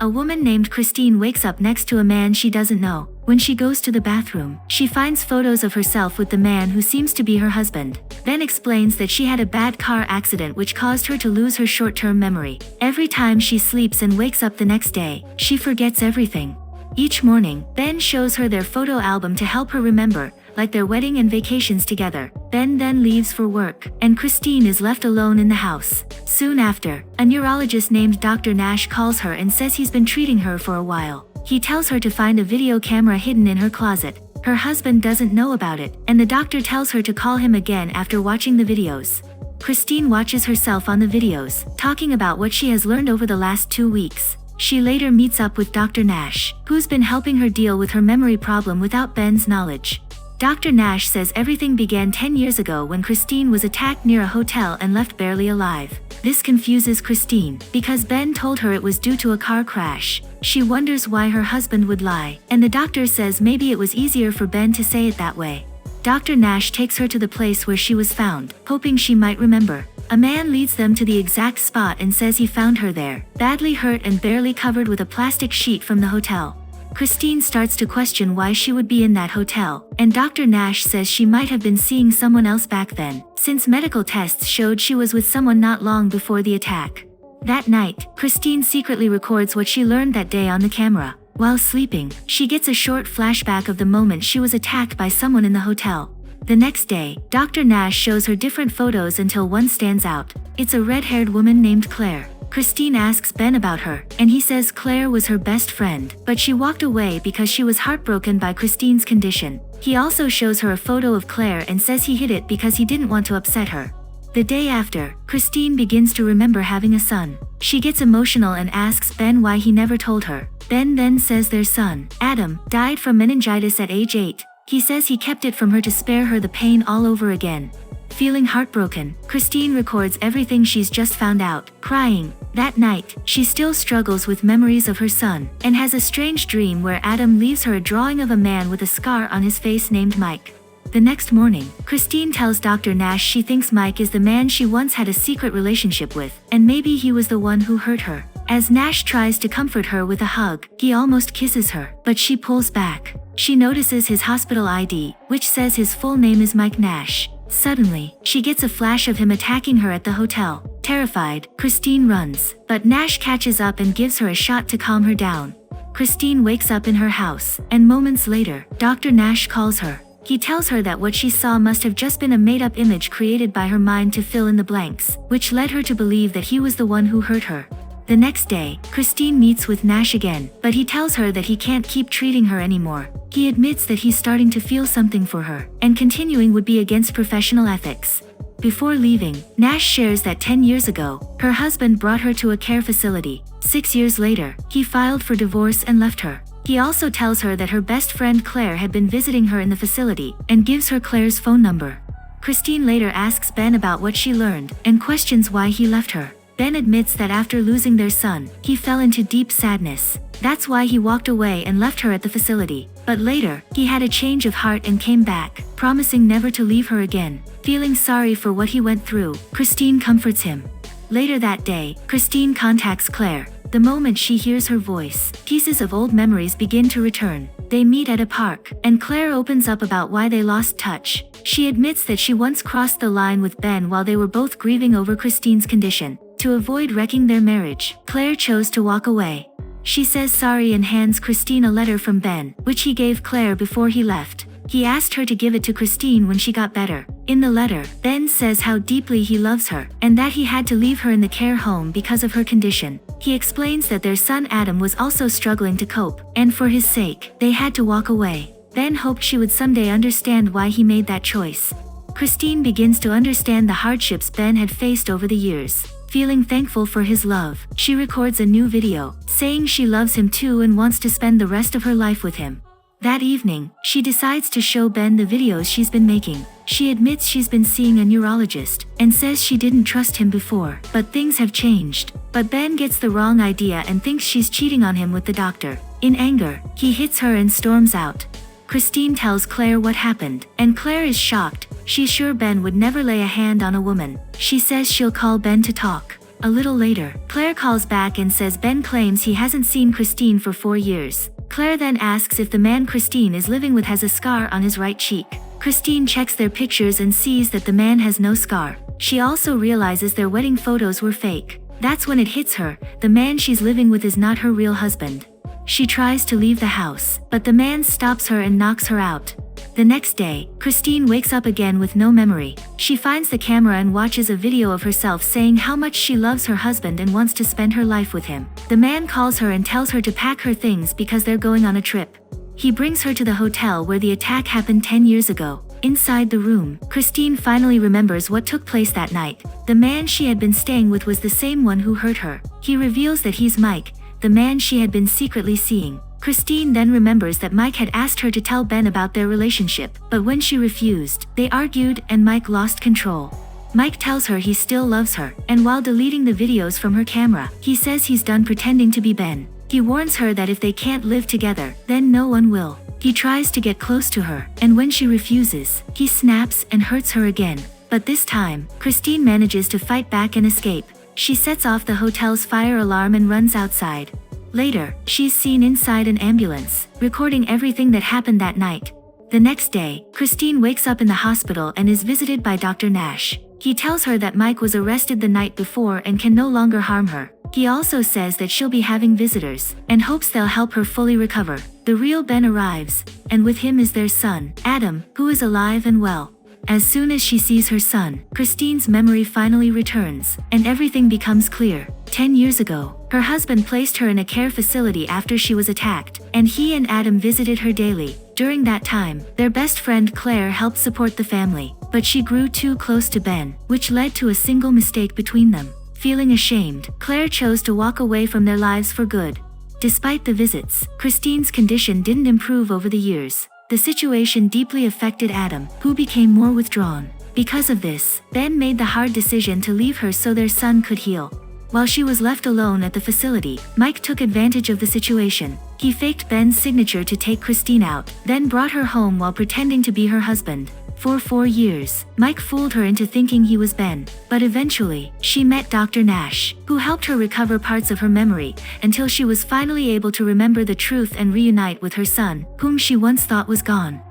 A woman named Christine wakes up next to a man she doesn't know. When she goes to the bathroom, she finds photos of herself with the man who seems to be her husband. Ben explains that she had a bad car accident which caused her to lose her short-term memory. Every time she sleeps and wakes up the next day, she forgets everything. Each morning, Ben shows her their photo album to help her remember, like their wedding and vacations together. Ben then leaves for work, and Christine is left alone in the house. Soon after, a neurologist named Dr. Nash calls her and says he's been treating her for a while. He tells her to find a video camera hidden in her closet. Her husband doesn't know about it, and the doctor tells her to call him again after watching the videos. Christine watches herself on the videos, talking about what she has learned over the last 2 weeks. She later meets up with Dr. Nash, who's been helping her deal with her memory problem without Ben's knowledge. Dr. Nash says everything began 10 years ago when Christine was attacked near a hotel and left barely alive. This confuses Christine, because Ben told her it was due to a car crash. She wonders why her husband would lie, and the doctor says maybe it was easier for Ben to say it that way. Dr. Nash takes her to the place where she was found, hoping she might remember. A man leads them to the exact spot and says he found her there, badly hurt and barely covered with a plastic sheet from the hotel. Christine starts to question why she would be in that hotel, and Dr. Nash says she might have been seeing someone else back then, since medical tests showed she was with someone not long before the attack. That night, Christine secretly records what she learned that day on the camera. While sleeping, she gets a short flashback of the moment she was attacked by someone in the hotel. The next day, Dr. Nash shows her different photos until one stands out. It's a red-haired woman named Claire. Christine asks Ben about her, and he says Claire was her best friend, but she walked away because she was heartbroken by Christine's condition. He also shows her a photo of Claire and says he hid it because he didn't want to upset her. The day after, Christine begins to remember having a son. She gets emotional and asks Ben why he never told her. Ben then says their son, Adam, died from meningitis at age 8. He says he kept it from her to spare her the pain all over again. Feeling heartbroken, Christine records everything she's just found out, crying. That night, she still struggles with memories of her son, and has a strange dream where Adam leaves her a drawing of a man with a scar on his face named Mike. The next morning, Christine tells Dr. Nash she thinks Mike is the man she once had a secret relationship with, and maybe he was the one who hurt her. As Nash tries to comfort her with a hug, he almost kisses her, but she pulls back. She notices his hospital ID, which says his full name is Mike Nash. Suddenly, she gets a flash of him attacking her at the hotel. Terrified, Christine runs, but Nash catches up and gives her a shot to calm her down. Christine wakes up in her house, and moments later, Dr. Nash calls her. He tells her that what she saw must have just been a made-up image created by her mind to fill in the blanks, which led her to believe that he was the one who hurt her. The next day, Christine meets with Nash again, but he tells her that he can't keep treating her anymore. He admits that he's starting to feel something for her, and continuing would be against professional ethics. Before leaving, Nash shares that 10 years ago, her husband brought her to a care facility. 6 years later, he filed for divorce and left her. He also tells her that her best friend Claire had been visiting her in the facility, and gives her Claire's phone number. Christine later asks Ben about what she learned, and questions why he left her. Ben admits that after losing their son, he fell into deep sadness. That's why he walked away and left her at the facility. But later, he had a change of heart and came back, promising never to leave her again. Feeling sorry for what he went through, Christine comforts him. Later that day, Christine contacts Claire. The moment she hears her voice, pieces of old memories begin to return. They meet at a park, and Claire opens up about why they lost touch. She admits that she once crossed the line with Ben while they were both grieving over Christine's condition. To avoid wrecking their marriage, Claire chose to walk away. She says sorry and hands Christine a letter from Ben, which he gave Claire before he left. He asked her to give it to Christine when she got better. In the letter, Ben says how deeply he loves her, and that he had to leave her in the care home because of her condition. He explains that their son Adam was also struggling to cope, and for his sake, they had to walk away. Ben hoped she would someday understand why he made that choice. Christine begins to understand the hardships Ben had faced over the years. Feeling thankful for his love, she records a new video, saying she loves him too and wants to spend the rest of her life with him. That evening, she decides to show Ben the videos she's been making. She admits she's been seeing a neurologist, and says she didn't trust him before, but things have changed. But Ben gets the wrong idea and thinks she's cheating on him with the doctor. In anger, he hits her and storms out. Christine tells Claire what happened, and Claire is shocked. She's sure Ben would never lay a hand on a woman. She says she'll call Ben to talk. A little later, Claire calls back and says Ben claims he hasn't seen Christine for 4 years. Claire then asks if the man Christine is living with has a scar on his right cheek. Christine checks their pictures and sees that the man has no scar. She also realizes their wedding photos were fake. That's when it hits her, the man she's living with is not her real husband. She tries to leave the house, but the man stops her and knocks her out. The next day, Christine wakes up again with no memory. She finds the camera and watches a video of herself saying how much she loves her husband and wants to spend her life with him. The man calls her and tells her to pack her things because they're going on a trip. He brings her to the hotel where the attack happened 10 years ago. Inside the room, Christine finally remembers what took place that night. The man she had been staying with was the same one who hurt her. He reveals that he's Mike, the man she had been secretly seeing. Christine then remembers that Mike had asked her to tell Ben about their relationship, but when she refused, they argued and Mike lost control. Mike tells her he still loves her, and while deleting the videos from her camera, he says he's done pretending to be Ben. He warns her that if they can't live together, then no one will. He tries to get close to her, and when she refuses, he snaps and hurts her again. But this time, Christine manages to fight back and escape. She sets off the hotel's fire alarm and runs outside. Later, she's seen inside an ambulance, recording everything that happened that night. The next day, Christine wakes up in the hospital and is visited by Dr. Nash. He tells her that Mike was arrested the night before and can no longer harm her. He also says that she'll be having visitors, and hopes they'll help her fully recover. The real Ben arrives, and with him is their son, Adam, who is alive and well. As soon as she sees her son, Christine's memory finally returns, and everything becomes clear. 10 years ago, her husband placed her in a care facility after she was attacked, and he and Adam visited her daily. During that time, their best friend Claire helped support the family, but she grew too close to Ben, which led to a single mistake between them. Feeling ashamed, Claire chose to walk away from their lives for good. Despite the visits, Christine's condition didn't improve over the years. The situation deeply affected Adam, who became more withdrawn. Because of this, Ben made the hard decision to leave her so their son could heal. While she was left alone at the facility, Mike took advantage of the situation. He faked Ben's signature to take Christine out, then brought her home while pretending to be her husband. For 4 years, Mike fooled her into thinking he was Ben, but eventually, she met Dr. Nash, who helped her recover parts of her memory, until she was finally able to remember the truth and reunite with her son, whom she once thought was gone.